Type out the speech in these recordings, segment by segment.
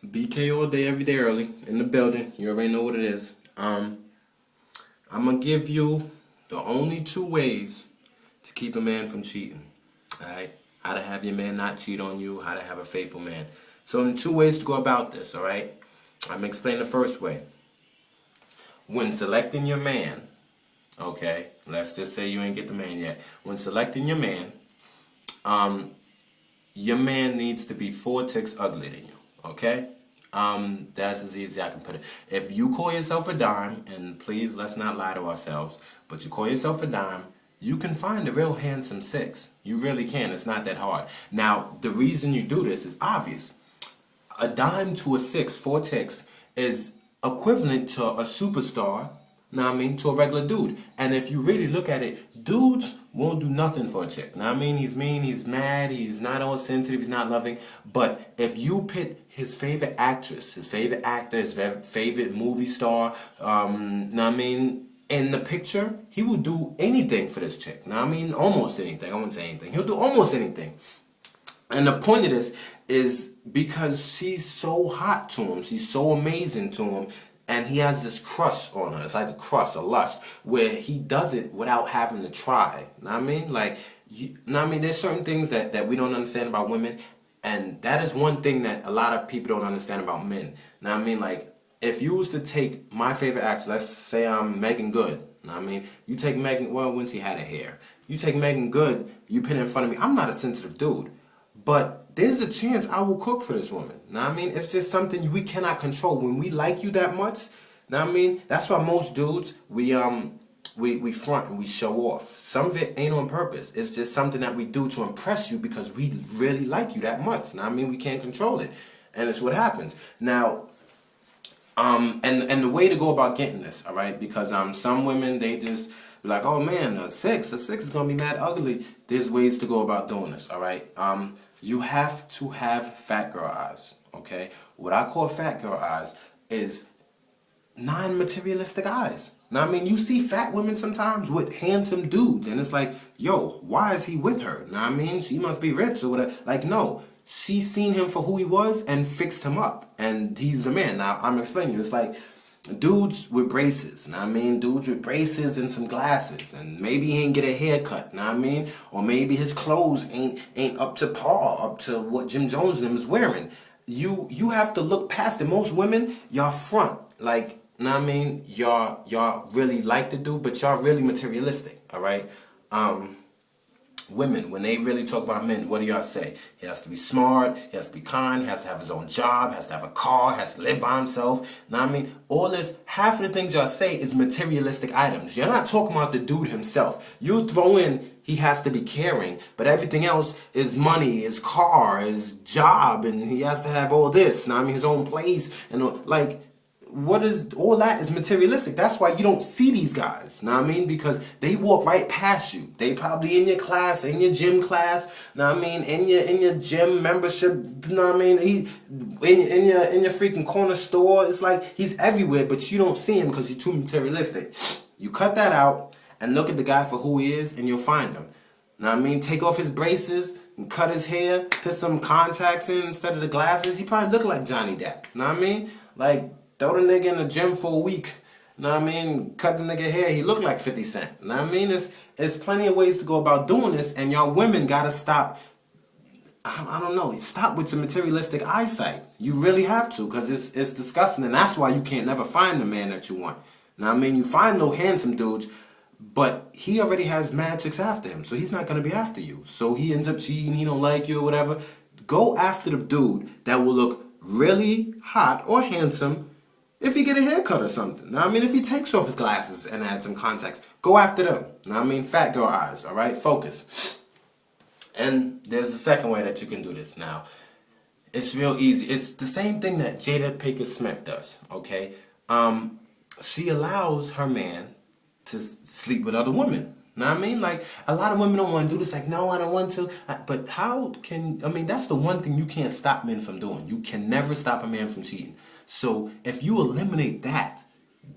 BK all day, every day early in the building. You already know what it is. I'm gonna give you the only two ways to keep a man from cheating. Alright? How to have your man not cheat on you, how to have a faithful man. So the two ways to go about this, alright? I'm gonna explain the first way. When selecting your man, okay, let's just say you ain't get the man yet. When selecting your man needs to be 4 ticks uglier than you. Okay? That's as easy as I can put it. If you call yourself a dime, and please let's not lie to ourselves, but you call yourself a dime, you can find a real handsome 6. You really can. It's not that hard. Now, the reason you do this is obvious. A dime to a 6, 4 ticks, is equivalent to a superstar, know what I mean, to a regular dude. And if you really look at it, dudes won't do nothing for a chick. Know what I mean? He's mean, he's mad, he's not all sensitive, he's not loving. But if you pit his favorite actress, his favorite actor, his favorite movie star, know what I mean, in the picture, he will do anything for this chick. Know what I mean? Almost anything. I won't say anything. He'll do almost anything. And the point of this is because she's so hot to him, she's so amazing to him, and he has this crush on her. It's like a crush, a lust, where he does it without having to try. Know what I mean? Like, know what I mean? There's certain things that we don't understand about women, and that is one thing that a lot of people don't understand about men. Know what I mean? Like, if you was to take my favorite actress, let's say I'm Megan Good. Know what I mean? You take Megan, well, when she had her hair. You take Megan Good, you put it in front of me. I'm not a sensitive dude. But there's a chance I will cook for this woman. Know what I mean? It's just something we cannot control. When we like you that much, know what I mean? That's why most dudes, we front and we show off. Some of it ain't on purpose. It's just something that we do to impress you because we really like you that much. Know what I mean? We can't control it. And it's what happens. Now, and the way to go about getting this, all right? Because some women, they just be like, oh man, a 6 is gonna be mad ugly. There's ways to go about doing this, all right? You have to have fat girl eyes, okay? What I call fat girl eyes is non-materialistic eyes. Now, I mean, you see fat women sometimes with handsome dudes, and it's like, yo, why is he with her? Now, I mean, she must be rich or whatever. Like, no, she seen him for who he was and fixed him up, and he's the man. Now, I'm explaining you. It's like dudes with braces, know what I mean? Dudes with braces and some glasses, and maybe he ain't get a haircut, know what I mean? Or maybe his clothes ain't up to par, up to what Jim Jones and them is wearing. You have to look past it. Most women, y'all front, like, know what I mean? Y'all really like the dude, but y'all really materialistic, all right? Women, when they really talk about men, what do y'all say? He has to be smart, he has to be kind, he has to have his own job, has to have a car, has to live by himself. Know what I mean? All this, half of the things y'all say is materialistic items. You're not talking about the dude himself. You throw in he has to be caring, but everything else is money, his car, his job, and he has to have all this. Know what I mean? His own place, and all, like, what is all that is materialistic. That's why you don't see these guys, know what I mean? Because they walk right past you. They probably in your class, in your gym class, know what I mean? In your gym membership, know what I mean? He in your freaking corner store. It's like he's everywhere, but you don't see him because you're too materialistic. You cut that out and look at the guy for who he is, and you'll find him. Know what I mean? Take off his braces and cut his hair, put some contacts in instead of the glasses. He probably look like Johnny Depp. Know what I mean? Like, throw the nigga in the gym for a week, know what I mean? Cut the nigga hair, he look like 50 Cent. Know what I mean? There's plenty of ways to go about doing this, and y'all women gotta stop, I don't know, stop with your materialistic eyesight. You really have to, because it's disgusting, and that's why you can't never find the man that you want. Know what I mean? You find no handsome dudes, but he already has mad chicks after him, so he's not gonna be after you. So he ends up cheating, he don't like you or whatever. Go after the dude that will look really hot or handsome if he get a haircut or something. Know what I mean? If he takes off his glasses and adds some contacts, go after them. Know what I mean? Fat girl eyes, all right? Focus. And there's a second way that you can do this. Now, it's real easy. It's the same thing that Jada Pinkett Smith does, okay? She allows her man to sleep with other women. Know what I mean? Like, a lot of women don't want to do this. Like, no, I don't want to. But how can, I mean, that's the one thing you can't stop men from doing. You can never stop a man from cheating. So if you eliminate that,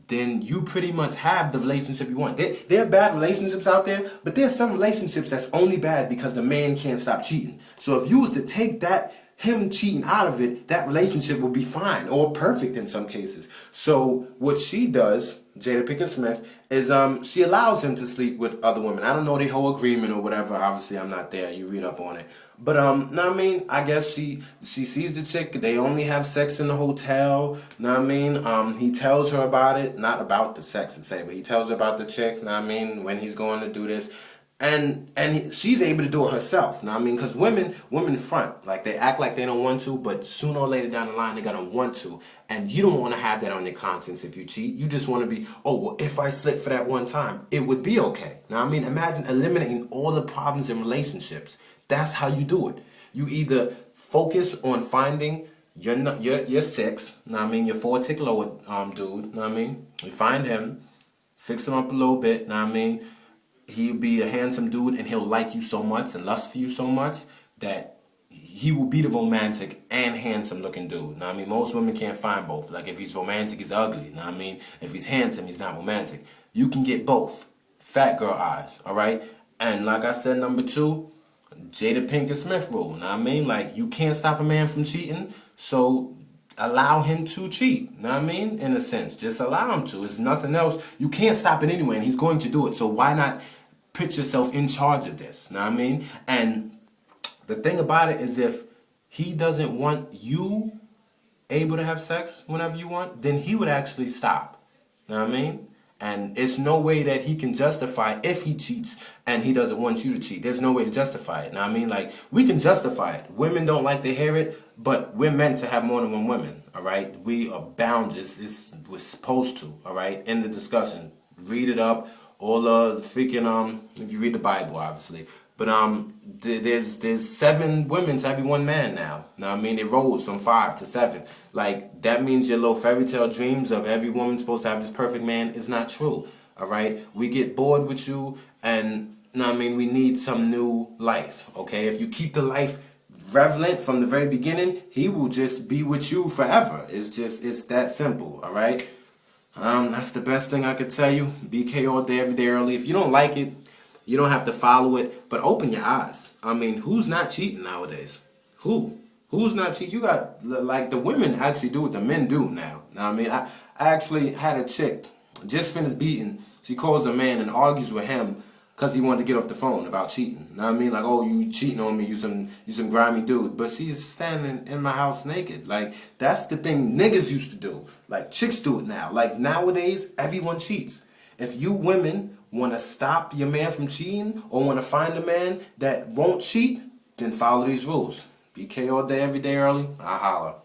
then you pretty much have the relationship you want. There are bad relationships out there, but there's some relationships that's only bad because the man can't stop cheating. So if you was to take that him cheating out of it, that relationship will be fine or perfect in some cases. So what she does, Jada Pinkett Smith, is she allows him to sleep with other women. I don't know their whole agreement or whatever. Obviously, I'm not there. You read up on it. But know what I mean? I guess she sees the chick. They only have sex in the hotel. Know what I mean? He tells her about it, not about the sex, I'd say, but he tells her about the chick. Know what I mean? When he's going to do this. And she's able to do it herself. Know what I mean? Because women front. Like, they act like they don't want to, but sooner or later down the line, they're going to want to. And you don't want to have that on your conscience if you cheat. You just want to be, oh, well, if I slipped for that one time, it would be okay. Know what I mean? Imagine eliminating all the problems in relationships. That's how you do it. You either focus on finding your six, know what I mean, your 4-tick lower dude, know what I mean? You find him, fix him up a little bit, know what I mean? He'll be a handsome dude and he'll like you so much and lust for you so much that he will be the romantic and handsome looking dude. Now, I mean, most women can't find both. Like, if he's romantic, he's ugly. Now, I mean, if he's handsome, he's not romantic. You can get both. Fat girl eyes, all right? And like I said, number 2, Jada Pinkett Smith rule. Now, I mean, like, you can't stop a man from cheating, so allow him to cheat. Know what I mean? In a sense, just allow him to. It's nothing else. You can't stop it anyway, and he's going to do it. So why not put yourself in charge of this? Know what I mean? And the thing about it is, if he doesn't want you able to have sex whenever you want, then he would actually stop. Know what I mean? And it's no way that he can justify if he cheats and he doesn't want you to cheat. There's no way to justify it. Know what I mean? Like, we can justify it. Women don't like to hear it, but we're meant to have more than one woman, all right? We are bound. We're supposed to, all right? End the discussion. Read it up. All the freaking, if you read the Bible, obviously. But there's 7 women to every 1 man now. Know what I mean? It rose from 5 to 7. Like, that means your little fairy tale dreams of every woman supposed to have this perfect man is not true. All right? We get bored with you, and know what I mean, we need some new life. Okay? If you keep the life relevant from the very beginning, he will just be with you forever. It's that simple. All right? That's the best thing I could tell you. BK all day, every day early. If you don't like it, you don't have to follow it, but open your eyes. I mean, who's not cheating nowadays? Who's not cheating? You got, like, the women actually do what the men do now. Know what I mean? I actually had a chick, just finished beating. She calls a man and argues with him because he wanted to get off the phone about cheating. Know what I mean? Like, oh, you cheating on me, you some grimy dude. But she's standing in my house naked. Like, that's the thing niggas used to do. Like, chicks do it now. Like, nowadays, everyone cheats. If you women want to stop your man from cheating or want to find a man that won't cheat, then follow these rules. BK all day, every day early. I holla.